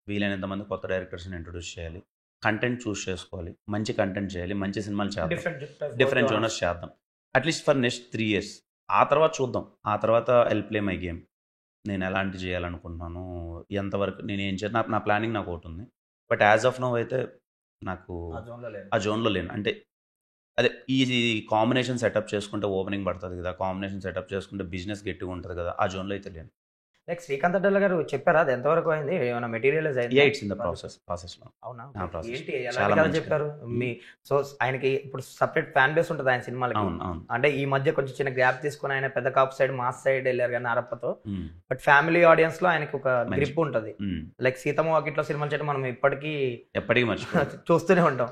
వీలైనంత మంది కొత్త డైరెక్టర్స్ని ఇంట్రొడ్యూస్ చేయాలి, కంటెంట్ చూస్ చేసుకోవాలి, మంచి కంటెంట్ చేయాలి, మంచి సినిమాలు చేద్దాం, డిఫరెంట్ జోనర్స్ చేద్దాం, అట్లీస్ట్ ఫర్ నెక్స్ట్ 3 years. ఆ తర్వాత చూద్దాం, ఆ తర్వాత ఐల్ ప్లే మై గేమ్. నేను ఎలాంటి చేయాలనుకుంటున్నాను, ఎంతవరకు నేను ఏం చేయాలి, నా ప్లానింగ్ నాకు ఒకటి ఉంది. బట్ యాజ్ ఆఫ్ నౌ అయితే నాకు ఆ జోన్లో లేను. అంటే అదే ఈ కాంబినేషన్ సెటప్ చేసుకుంటే ఓపెనింగ్ పడుతుంది కదా, కాంబినేషన్ సెటప్ చేసుకుంటే బిజినెస్ గట్టిగా ఉంటుంది కదా, ఆ జోన్లో అయితే లేను. లైక్ శ్రీకాంత్ అడ్డల గారు చెప్పారా అది ఎంతవరకు అయింది, ఏమైనా మెటీరియలైజ్ అయింది? ఇట్స్ ఇన్ ద ప్రాసెస్లో. అవునా, process. ఏంటి ఎలాంటి కథ చెప్పారు మీ? సో ఆయనకి ఇప్పుడు సపరేట్ ఫ్యాన్ బేస్ ఉంటుంది ఆయన సినిమాలకి. అవును. అంటే ఈ మధ్య కొంచెం చిన్న గ్యాప్ తీసుకుని ఆయన పెద్ద కాపు సైడ్, మాస్ సైడ్ వెళ్ళారు కానీ అరప్పతో. బట్ ఫ్యామిలీ ఆడియన్స్ లో ఆయనకి ఒక గ్రిప్ ఉంటుంది. లైక్ సీతమ్మ వాకిట్లో సినిమాలు చేయడం మనం ఎప్పటికీ చూస్తూనే ఉంటాం,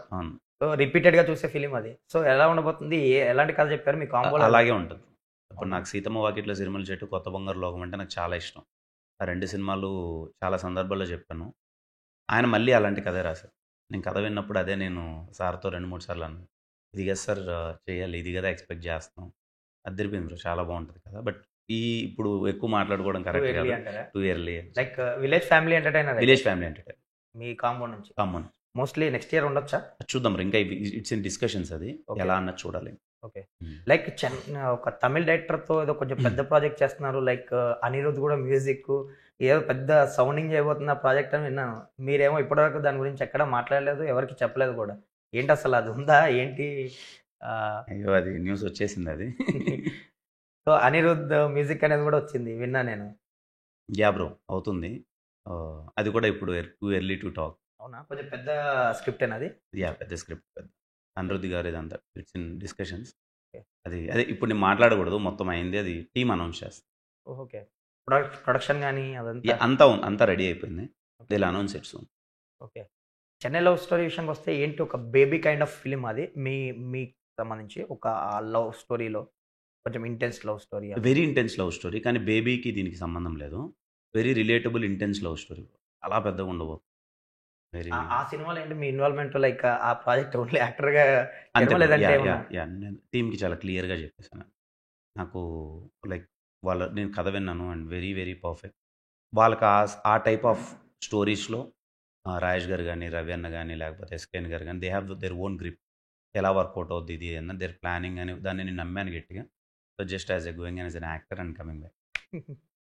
రిపీటెడ్ గా చూసే ఫిలిం అది. సో ఎలా ఉండబోతుంది, ఎలాంటి కథ చెప్పారు మీ కాంబో? అలాగే ఉంటుంది. ఇప్పుడు నాకు సీతమ్మ వాకిట్లో సినిమాలు చెట్టు, కొత్త బంగారు లోకం అంటే నాకు చాలా ఇష్టం. ఆ 2 సినిమాలు చాలా సందర్భాల్లో చెప్పాను. ఆయన మళ్ళీ అలాంటి కథే రాశారు. నేను కథ విన్నప్పుడు అదే నేను సార్తో 2-3 సార్లు అన్నాను, ఇది కదా సార్ చేయాలి, ఇది కదా ఎక్స్పెక్ట్ చేస్తాం. అది తిరిపింది, చాలా బాగుంటుంది కదా. బట్ ఇప్పుడు ఎక్కువ మాట్లాడుకోవడం కరెక్ట్ కాదు, too early. Like village family entertainer, మీ కాంబో నుంచి మోస్ట్లీ నెక్స్ట్ ఇయర్ ఉండొచ్చా? చూద్దాం, ఇంకా ఇట్స్ ఇన్ డిస్కషన్స్, అది ఎలా అన్నది చూడాలి. ఓకే. లైక్ ఒక తమిళ డైరెక్టర్ తో ఏదో కొంచెం పెద్ద ప్రాజెక్ట్ చేస్తున్నారు, లైక్ అనిరుద్ధ్ కూడా మ్యూజిక్ ఏదో పెద్ద సౌండింగ్ చేయబోతున్న ప్రాజెక్ట్ అని విన్నాను. మీరేమో ఇప్పటివరకు దాని గురించి ఎక్కడ మాట్లాడలేదు, ఎవరికి చెప్పలేదు కూడా. ఏంటి అసలు, అది ఉందా ఏంటి? అయ్యో, అది న్యూస్ వచ్చేసింది అది. సో అనిరుద్ధ్ మ్యూజిక్ అనేది కూడా వచ్చింది, విన్నా నేను. యా బ్రో, అవుతుంది. అది కూడా ఇప్పుడు టూ ఎర్లీ టు టాక్. అవునా, కొంచెం పెద్ద స్క్రిప్ట్ అది. యా, పెద్ద స్క్రిప్ట్, పెద్ద అనిరుద్ధ్ గారు ఇదంతా ఇట్స్ ఇన్ డిస్కషన్స్. అది అదే ఇప్పుడు నేను మాట్లాడకూడదు, మొత్తం అయింది, అది టీమ్ అనౌన్స్ చేస్తాను. ఓకే. ప్రొడక్షన్ కానీ అదంతా అంతా రెడీ అయిపోయింది, ఇలా announce it's. Okay. Chennai love story విషయానికి వస్తే ఏంటి, ఒక బేబీ కైండ్ ఆఫ్ ఫిలిం అది మీకు సంబంధించి, ఒక లవ్ స్టోరీలో కొంచెం intense love story, very intense love story. కానీ బేబీకి దీనికి సంబంధం లేదు, very relatable intense love story, అలా పెద్దగా ఉండబోతుంది. ఆ సినిమాలో ఏంటి మీ ఇన్వాల్వ్మెంట్, లైక్ ఆ ప్రాజెక్ట్ ఓన్లీ యాక్టర్ గా టీమ్కి చాలా క్లియర్గా చెప్పేసాను. నాకు లైక్ నేను కథ విన్నాను అండ్ వెరీ వెరీ పర్ఫెక్ట్. వాళ్ళకి ఆ టైప్ ఆఫ్ స్టోరీస్లో రాజేష్ గారు కానీ, రవి అన్న కానీ, లేకపోతే ఎస్కేఎన్ గారు కానీ, they have their own grip. ఎలా వర్కౌట్ అవుద్ది ఇది అన్న దేర్ ప్లానింగ్ అని, దాన్ని నేను నమ్మాను గట్టిగా. So just as a going as an actor and coming back,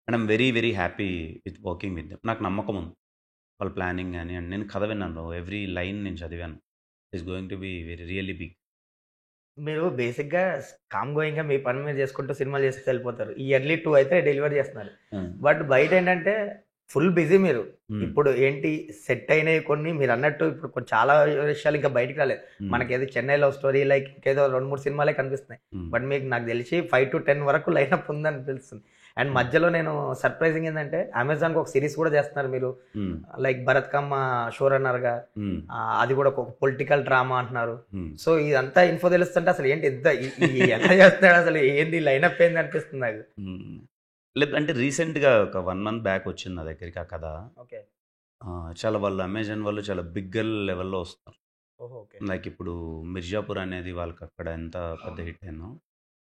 and I'm very very happy with working with them. నాకు నమ్మకం ఉంది వాళ్ళ ప్లానింగ్ కానీ, అండ్ నేను కథ విన్నాను, ఎవ్రీ లైన్ నేను చదివాను. It's going to be very really big. మీరు బేసిక్గా కామ్ గోయింగ్గా మీ పని మీరు చేసుకుంటూ సినిమాలు చేసి వెళ్ళిపోతారు. ఈ ఎర్లీ 2 అయితే డెలివరీ చేస్తున్నారు, బట్ బయట ఏంటంటే ఫుల్ బిజీ మీరు. ఇప్పుడు ఏంటి సెట్ అయినాయి కొన్ని, మీరు అన్నట్టు ఇప్పుడు కొన్ని చాలా విషయాలు ఇంకా బయటకు రాలేదు. మనకేదో చెన్నై లవ్ స్టోరీ లైక్ ఇంకేదో 2-3 సినిమాలే కనిపిస్తున్నాయి, బట్ మీకు నాకు తెలిసి 5 to 10 వరకు లైనప్ ఉందని తెలుస్తుంది. అండ్ మధ్యలో నేను సర్ప్రైజింగ్ ఏంటంటే అమెజాన్కి ఒక సిరీస్ కూడా చేస్తున్నారు మీరు, లైక్ భరత్ కమ్మ షోర్ అన్నారుగా, అది కూడా ఒక పొలిటికల్ డ్రామా అంటున్నారు. సో ఇదంతా ఇన్ఫో తెలుస్తుంటే అసలు ఏంటి ఎంత ఎలా చేస్తున్నాడు, అసలు ఏంది లైనప్ ఏంది అనిపిస్తుంది నాకు. లేదు అంటే రీసెంట్గా ఒక 1 month బ్యాక్ వచ్చింది నా దగ్గరికి ఆ కథ. ఓకే. చాలా వాళ్ళు అమెజాన్ వాళ్ళు చాలా బిగ్గర్ లెవెల్లో వస్తున్నారు. లైక్ ఇప్పుడు మిర్జాపూర్ అనేది వాళ్ళకి అక్కడ ఎంత పెద్ద హిట్ అయిందో,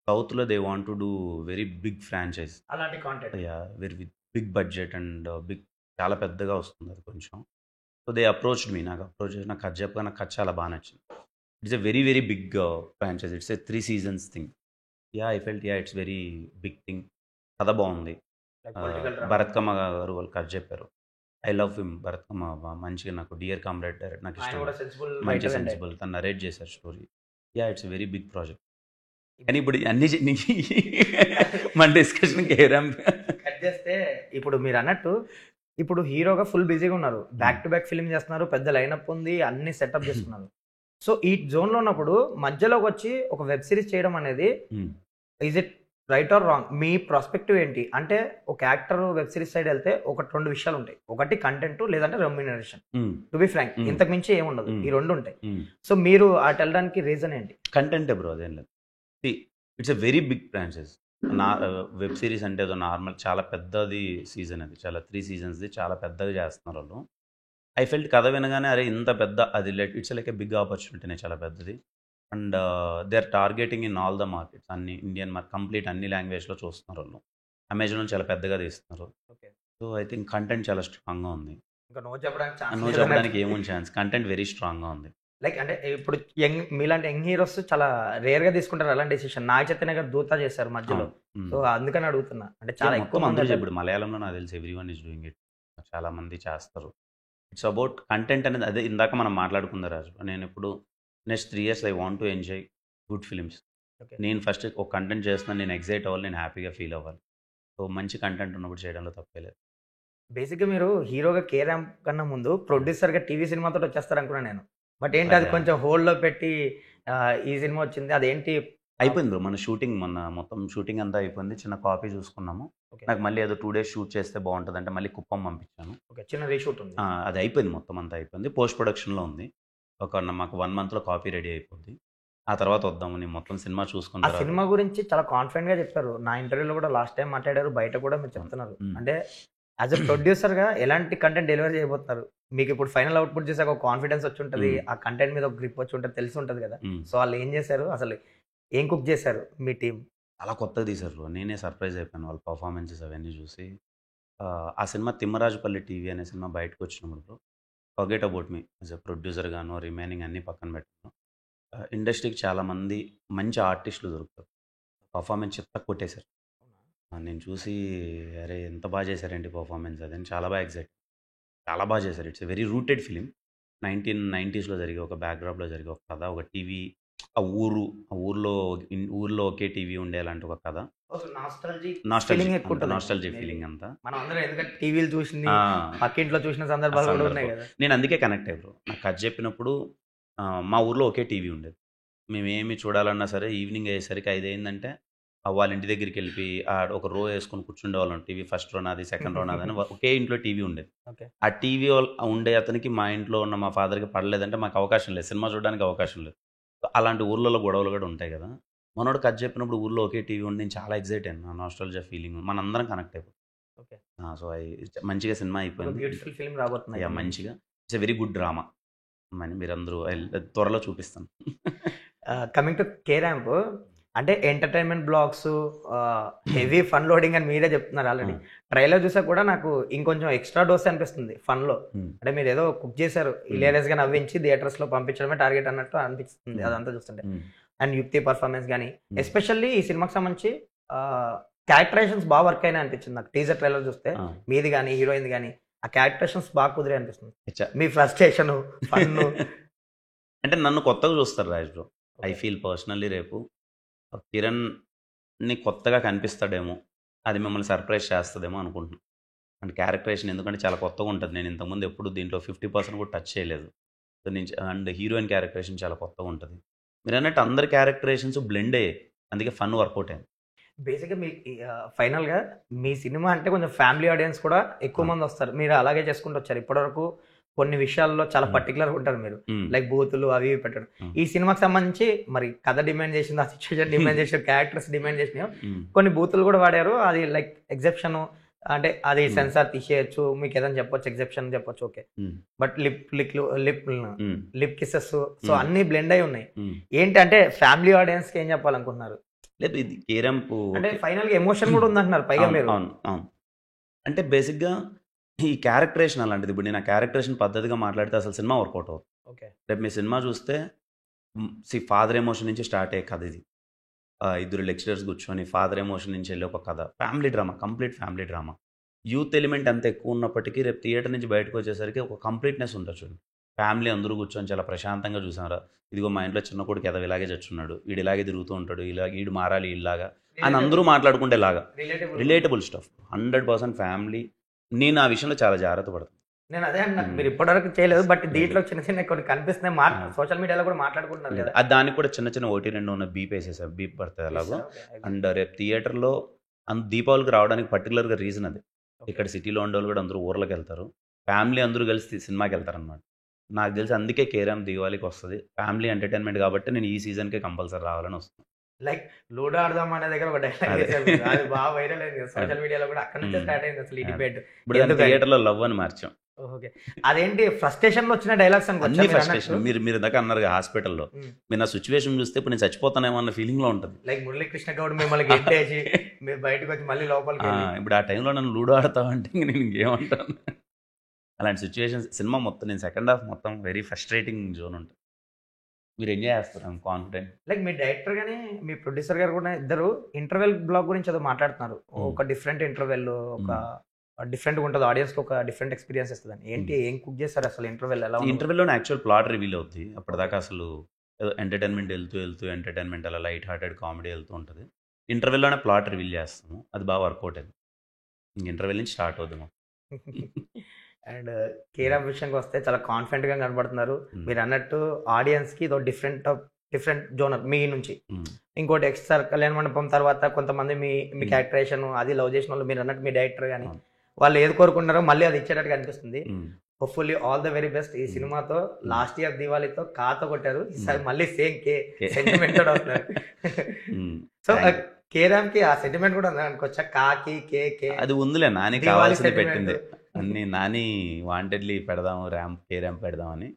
సౌత్లో they want to do very big franchise, అలాంటి content, very big budget and big, చాలా పెద్దగా వస్తుంది అది కొంచెం. సో దే అప్రోచ్డ్ మీ, నాకు కథ చెప్పగా నాకు కథ చాలా బాగా నచ్చింది. It's a very very big franchise, it's a 3 seasons thing. I felt it's very big thing. కథ బాగుంది. భరత్ కమ్మ గారు వాళ్ళు కథ చెప్పారు. I love him. Bharath Kamma మంచిగా, నాకు డియర్ కామ్రేడ్ డైరెక్ట్, నాకు ఇష్టం, మంచి సెన్సిబుల్, తను నరేట్ చేశారు story. It's very big project. కానీ ఇప్పుడు అన్ని మన డిస్కషన్కి కట్ చేస్తే, ఇప్పుడు మీరు అన్నట్టు ఇప్పుడు హీరోగా ఫుల్ బిజీగా ఉన్నారు, బ్యాక్ టు బ్యాక్ ఫిల్మ్ చేస్తున్నారు, పెద్ద లైనప్ ఉంది, అన్ని సెటప్ చేస్తున్నారు. సో ఈ జోన్లో ఉన్నప్పుడు మధ్యలోకి వచ్చి ఒక వెబ్ సిరీస్ చేయడం అనేది, is it right are wrong me prospective ఏంటి అంటే ఒక యాక్టర్ వెబ్ సిరీస్ సైడ్ వెళ్తే ఒకటి 2 విషయాలు ఉంటాయి. ఒకటి కంటెంట్ లేదంటే రెమ్యూనరేషన్. టు బి ఫ్రాంక్ ఇంతకు మించి ఏముండదు. ఈ 2 ఉంటాయి. సో మీరు అటు వెళ్ళడానికి రీజన్ ఏంటి? కంటెంటే బ్రో, అదేం లేదు. It's a very big franchise. నా వెబ్ సిరీస్ అంటే ఏదో నార్మల్ చాలా పెద్దది సీజన్, అది చాలా 3 సీజన్స్ది చాలా పెద్దగా చేస్తున్నారు వాళ్ళు. ఐ ఫెల్ట్ కథ వినగానే అరే ఇంత పెద్ద అది ఇట్స్ లైక్ ఎ బిగ్ ఆపర్చునిటీనే, చాలా పెద్దది. And they are targeting in all the markets, అన్ని ఇండియన్ కంప్లీట్ అన్ని లాంగ్వేజ్లో చూస్తున్నారు వాళ్ళు. అమెజాన్ చాలా పెద్దగా తీస్తున్నారు. సో ఐ థింక్ కంటెంట్ చాలా స్ట్రాంగ్గా ఉంది. ఇంకా నో చెప్పడానికి నో చెప్పడానికి ఏముంది ఛాన్స్, కంటెంట్ వెరీ స్ట్రాంగ్గా ఉంది. లైక్ అంటే ఇప్పుడు మీలాంటి యంగ్ హీరోస్ చాలా రేర్ గా తీసుకుంటారు అలాంటి డెసిషన్. నాగ చైతన్య గారు దూత చేశారు మధ్యలో. సో అందుకని అడుగుతున్నా, అంటే చాలా ఎక్కువ మంది ఇప్పుడు మలయాళంలో నాకు తెలిసి every one is doing it, చాలా మంది చేస్తారు. ఇట్స్ అబౌట్ కంటెంట్ అనేది. అదే ఇందాక మనం మాట్లాడుకుందా రాజు, నేను ఇప్పుడు next 3 years I want to enjoy good films. నేను ఫస్ట్ ఒక కంటెంట్ చేస్తున్నాను, నేను ఎగ్జైట్ అవ్వాలి, నేను హ్యాపీగా ఫీల్ అవ్వాలి. సో మంచి కంటెంట్ ఉన్నప్పుడు చేయడంలో తప్పే లేదు. బేసిక్గా మీరు హీరోగా కే ర్యాంప్ కన్నా ముందు ప్రొడ్యూసర్గా టీవీ సినిమాతో వచ్చేస్తారు అనుకున్నాను నేను. బట్ ఏంటి అది కొంచెం హోల్డ్లో పెట్టి ఈ సినిమా వచ్చింది, అదేంటి? అయిపోయింది బ్రో, మన షూటింగ్ మొత్తం షూటింగ్ అంతా అయిపోయింది. చిన్న కాపీ చూసుకున్నాము. నాకు మళ్ళీ ఏదో 2 days షూట్ చేస్తే బాగుంటుంది అంటే మళ్ళీ కుప్పం పంపించాను. చిన్న రీషూట్ ఉంది. అది అయిపోయింది, మొత్తం అంతా అయిపోయింది. పోస్ట్ ప్రొడక్షన్లో ఉంది. మాకు 1 monthలో కాపీ రెడీ అయిపోద్ది. ఆ తర్వాత వద్దాము, నేను మొత్తం సినిమా చూసుకున్నా. ఆ సినిమా గురించి చాలా కాన్ఫిడెంట్గా చెప్పారు. నా ఇంటర్వ్యూలో కూడా లాస్ట్ టైం మాట్లాడారు, బయట కూడా మీరు చెప్తున్నారు. అంటే యాజ్ ఎ ప్రొడ్యూసర్గా ఎలాంటి కంటెంట్ డెలివరీ చేయబోతున్నారు? మీకు ఇప్పుడు ఫైనల్ అవుట్పుట్ చేసాక ఒక కాన్ఫిడెన్స్ వచ్చి ఉంటుంది, ఆ కంటెంట్ మీద ఒక గ్రిప్ వచ్చి ఉంటుంది, తెలిసి ఉంటుంది కదా. సో వాళ్ళు ఏం చేశారు, అసలు ఏం కుక్ చేశారు మీ టీం? చాలా కొత్తగా తీశారు. నేనే సర్ప్రైజ్ అయిపోయాను వాళ్ళ పర్ఫార్మెన్సెస్ అవన్నీ చూసి. ఆ సినిమా తిమ్మరాజుపల్లి టీవీ అనే సినిమా బయటకు వచ్చినప్పుడు forget about me as a ప్రొడ్యూసర్గాను రిమైనింగ్ అన్నీ పక్కన పెట్టాను. ఇండస్ట్రీకి చాలామంది మంచి ఆర్టిస్టులు దొరుకుతారు, పర్ఫార్మెన్స్ చెత్త కొట్టేశారు. నేను చూసి అరే ఎంత బాగా చేశారేంటి పర్ఫార్మెన్స్, అదని చాలా బాగా ఎగ్జైట్, చాలా బాగా చేశారు. It's a very rooted film. 1990sలో జరిగే ఒక బ్యాక్డ్రాప్లో జరిగే ఒక కథ, ఒక టీవీ, ఆ ఊర్లో ఒకే టీవీ ఉండేలాంటి ఒక కథ. నాస్టాలజీ ఫీలింగ్ అంతా. టీవీలు చూసిన పక్కింట్లో చూసిన సందర్భాలు కూడా ఉన్నాయి కదా. నేను అందుకే కనెక్ట్ అయ్యారు. నాకు కథ చెప్పినప్పుడు మా ఊర్లో ఒకే టీవీ ఉండేది. మేము ఏమి చూడాలన్నా సరే ఈవినింగ్ అయ్యేసరికి 5 అయిందంటే వాళ్ళ ఇంటి దగ్గరికి వెళ్ళి ఒక రో వేసుకొని కూర్చుండేవాళ్ళం. టీవీ ఫస్ట్ రో నాది, సెకండ్ రో నాది అని ఒకే ఇంట్లో టీవీ ఉండేది. ఆ టీవీ ఉండే అతనికి మా ఇంట్లో ఉన్న మా ఫాదర్కి పడలేదంటే మాకు అవకాశం లేదు, సినిమా చూడడానికి అవకాశం లేదు. అలాంటి ఊర్లలో గొడవలు కూడా ఉంటాయి కదా. మనోడు కథ చెప్పినప్పుడు ఊర్లో ఒకే టీవీ ఉండి నేను చాలా ఎగ్జైట్ అయ్యాను. నా నాస్టాలజియా ఫీలింగ్ మనందరం కనెక్ట్ అయిపోతుంది. సో మంచిగా సినిమా అయిపోయింది, మంచిగా. It's a very good drama, మీరందరూ త్వరలో చూపిస్తాను. కమింగ్ టు కే ర్యాంప్, అంటే entertainment blogs, heavy fun loading అని మీరే చెప్తున్నారు ఆల్రెడీ. ట్రైలర్ చూసా కూడా నాకు ఇంకొంచెం ఎక్స్ట్రా డోస్ అనిపిస్తుంది ఫన్ లో. అంటే మీరు ఏదో కుక్ చేశారు, హిలేరియస్ గా నవ్వించి థియేటర్స్ లో పంపించడమే టార్గెట్ అన్నట్టు అనిపిస్తుంది అదంతా చూస్తుంటే. అండ్ యుక్తి పర్ఫార్మెన్స్ కానీ ఎస్పెషల్లీ ఈ సినిమాకి సంబంధించి క్యారెక్టరైజేషన్స్ బాగా వర్క్ అయినా అనిపించింది నాకు. టీజర్ ట్రైలర్ చూస్తే మీది కానీ హీరోయిన్ కానీ ఆ క్యారెక్టరేషన్స్ బాగా కుదిరే అనిపిస్తుంది. మీ ఫ్రస్ట్రేషన్ ఫన్ అంటే నన్ను కొత్తగా చూస్తారు Raj bro. I feel personally రేపు కిరణ్ని కొత్తగా కనిపిస్తాడేమో, అది మిమ్మల్ని సర్ప్రైజ్ చేస్తుందేమో అనుకుంటున్నాను. అంటే క్యారెక్టరేషన్ ఎందుకంటే చాలా కొత్తగా ఉంటుంది. నేను ఇంతకుముందు ఎప్పుడు దీంట్లో 50% కూడా టచ్ చేయలేదు. సో నేను అండ్ హీరోయిన్ క్యారెక్టరేషన్ చాలా కొత్తగా ఉంటుంది. మీరు అన్నట్టు అందరి క్యారెక్టరేషన్స్ బ్లెండ్ అయ్యాయి, అందుకే ఫన్ వర్కౌట్ అయింది. బేసిక్గా మీ ఫైనల్గా మీ సినిమా అంటే కొంచెం ఫ్యామిలీ ఆడియన్స్ కూడా ఎక్కువ మంది వస్తారు. మీరు అలాగే చేసుకుంటూ వచ్చారు ఇప్పటివరకు. కొన్ని విషయాల్లో చాలా పర్టికులర్ ఉంటారు మీరు, లైక్ బూతులు అవి పెట్టడం. ఈ సినిమాకి సంబంధించి మరి కథ డిమాండ్ చేసింది, ఆ సిచ్యువేషన్ డిమాండ్ చేసిన క్యారెక్టర్స్ డిమాండ్ చేసినాయి, కొన్ని బూతులు కూడా వాడారు. అది లైక్ ఎగ్జెప్షన్, అంటే అది సెన్సార్ తీసేయచ్చు, మీకు ఏదైనా చెప్పొచ్చు, ఎగ్జెప్షన్ చెప్పొచ్చు, okay. But lip kisses, so అన్ని బ్లెండ్ అయి ఉన్నాయి. ఏంటంటే ఫ్యామిలీ ఆడియన్స్ కి ఏం చెప్పాలనుకుంటున్నారు? లేదు ఇది కే ర్యాంప్ అంటే ఫైనల్ గా ఎమోషన్ కూడా ఉందంటున్నారు పైగా మీరు. అవును, అంటే బేసిక్గా ఈ క్యారెక్టరేషన్ అలాంటిది. ఇప్పుడు నేను ఆ క్యారెక్టరేషన్ పద్ధతిగా మాట్లాడితే అసలు సినిమా వర్కౌట్ అవుతుంది. రేపు మీ సినిమా చూస్తే ఫాదర్ ఎమోషన్ నుంచి స్టార్ట్ అయ్యే కథ ఇది. 2 లెక్చరర్స్ కూర్చొని ఫాదర్ ఎమోషన్ నుంచి వెళ్ళి ఒక కథ, family drama, complete family drama. Youth element అంత ఎక్కువ ఉన్నప్పటికీ రేపు థియేటర్ నుంచి బయటకు వచ్చేసరికి ఒక కంప్లీట్నెస్ ఉంటుంది. చూడండి, ఫ్యామిలీ అందరూ కూర్చొని చాలా ప్రశాంతంగా చూసారా, ఇదిగో మా ఇంట్లో చిన్న కొడుకు ఎదవ ఇలాగే చచ్చున్నాడు, వీడు ఇలాగే తిరుగుతూ ఉంటాడు, వీడు మారాలి ఇలాగా అని అందరూ మాట్లాడుకుంటేలాగా రిలేటబుల్ స్టఫ్. 100% ఫ్యామిలీ. నేను ఆ విషయంలో చాలా జాగ్రత్త పడతాను. నేను అదే అన్నా, మీరు ఇప్పటివరకు చేయలేదు, బట్ దీంట్లో చిన్న చిన్న కొన్ని కనిపిస్తున్నాయి, సోషల్ మీడియాలో కూడా మాట్లాడుకుంటున్నారు కదా. అది దానికి కూడా చిన్న చిన్న ఒకటి రెండు ఉన్న బీప్ వేసేసారు, బీప్ పడుతుంది అలాగో. అండ్ రేపు థియేటర్లో దీపావళికి రావడానికి పర్టికులర్గా రీజన్ అది. ఇక్కడ సిటీలో ఉండే వాళ్ళు కూడా అందరూ ఊర్లోకి వెళ్తారు, ఫ్యామిలీ అందరూ కలిసి సినిమాకి వెళ్తారు అనమాట. నాకు తెలిసి అందుకే కేరామ్ దీపావళికి వస్తుంది, ఫ్యామిలీ ఎంటర్టైన్మెంట్ కాబట్టి నేను ఈ సీజన్కే కంపల్సరీ రావాలని వస్తుంది. లైక్ లూడో ఆడదాం అనే దగ్గర ఒక డైలాగ్ చేశారు మీరు. అది బాగా వైరల్ అయింది సోషల్ మీడియాలో కూడా, అక్కడ నుంచి స్టార్ట్ అయింది అసలు ఈ డిబేట్. ఇప్పుడు థియేటర్లో లవ్ అని మార్చాం. ఓకే, అదేంటి ఫ్రస్ట్రేషన్ లో వచ్చిన డైలాగ్స్ అన్ని ఫ్రస్ట్రేషన్. మీరు ఇందాక అన్నారు హాస్పిటల్లో, మీరు నా సిచ్యువేషన్ చూస్తే ఇప్పుడు నేను చచ్చిపోతానేమో అన్న ఫీలింగ్ లో ఉంటుంది. లైక్ మురళీకృష్ణ గౌడ్ మిమ్మల్ని గెట్టేసి మీరు బయటకు వచ్చి మళ్ళీ లోపలికి ఇప్పుడు ఆ టైంలో నన్ను లూడో ఆడతావంటే నేను ఇంకేమంటాను. అలాంటి సిచ్యువేషన్ సినిమా మొత్తం, నేను సెకండ్ హాఫ్ మొత్తం వెరీ ఫ్రస్ట్రేటింగ్ జోన్ ఉంటుంది. మీరు ఎంజాయ్ చేస్తారు, I'm confident. Like me director గానీ మీ ప్రొడ్యూసర్ గారు కూడా ఇద్దరు ఇంటర్వెల్ బ్లాగ్ గురించి ఏదో మాట్లాడుతున్నారు. ఒక డిఫరెంట్ ఇంటర్వెల్, ఒక డిఫరెంట్గా ఉంటుంది, ఆడియన్స్కి ఒక డిఫరెంట్ ఎక్స్పీరియన్స్ ఇస్తుంది. ఏంటి, ఏం కుక్ చేస్తారు అసలు ఇంటర్వెల్ ఎలా? ఇంటర్వెల్లోనే యాక్చువల్ ప్లాట్ రివీల్ అవుతుంది. అప్పటిదాకా అసలు ఎంటర్టైన్మెంట్ వెళ్తూ ఎంటర్టైన్మెంట్ అలా లైట్ హార్టెడ్ కామెడీ వెళ్తూ ఉంటుంది. ఇంటర్వెల్లోనే ప్లాట్ రివీల్ చేస్తాము, అది బాగా వర్కౌట్ అయింది. ఇంటర్వెల్ నుంచి స్టార్ట్ అవుతాము. అండ్ కేరామ్ విషయంకి వస్తే చాలా కాన్ఫిడెంట్గా కనబడుతున్నారు. మీరు అన్నట్టు ఆడియన్స్కి ఇదో డిఫరెంట్ జోనర్ మీ నుంచి. ఇంకోటి ఎక్స్ఆర్ కళ్యాణ మండపం తర్వాత కొంతమంది మీ క్యారెక్టరేషన్ అది లవ్ చేసిన వాళ్ళు, మీరు అన్నట్టు మీ డైరెక్టర్ కానీ వాళ్ళు ఏది కోరుకుంటారో మళ్ళీ అది ఇచ్చేటట్టుగా అనిపిస్తుంది. Hopefully all the very best. ఈ సినిమాతో లాస్ట్ ఇయర్ దివాళీతో కాతో కొట్టారు, ఈసారి మళ్ళీ సేమ్ సెంటిమెంట్ తోటి వస్తున్నారు. సో కేరామ్ కి ఆ సెంటిమెంట్ కూడా ఉంది అనుకోవచ్చా? కాకి కే అది ఉందిలే, నాని కావాల్సింది పెట్టింది అన్ని. నాని వాంటెడ్లీ పెడదాము కేరామ్ పెడదామని.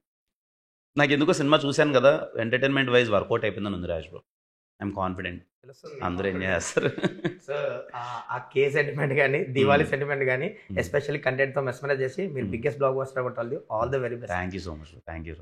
నాకు ఎందుకో సినిమా చూశాను కదా, ఎంటర్టైన్మెంట్ వైజ్ వర్కౌట్ అయిపోయిందని ఉంది రాజ్ బ్రో. ఐఎమ్ కాన్ఫిడెంట్ అందరూ ఎంజాయ్ చేస్తారు. సో ఆ కే సెంటిమెంట్ కానీ దివాళీ సెంటిమెంట్ కానీ ఎస్పెషల్లీ కంటెంట్ తో మెస్మరైజ్ చేసి మీరు బిగ్గెస్ట్ బ్లాక్ బస్టర్ కొట్టాలి. All the very best. Thank you so much. Thank you.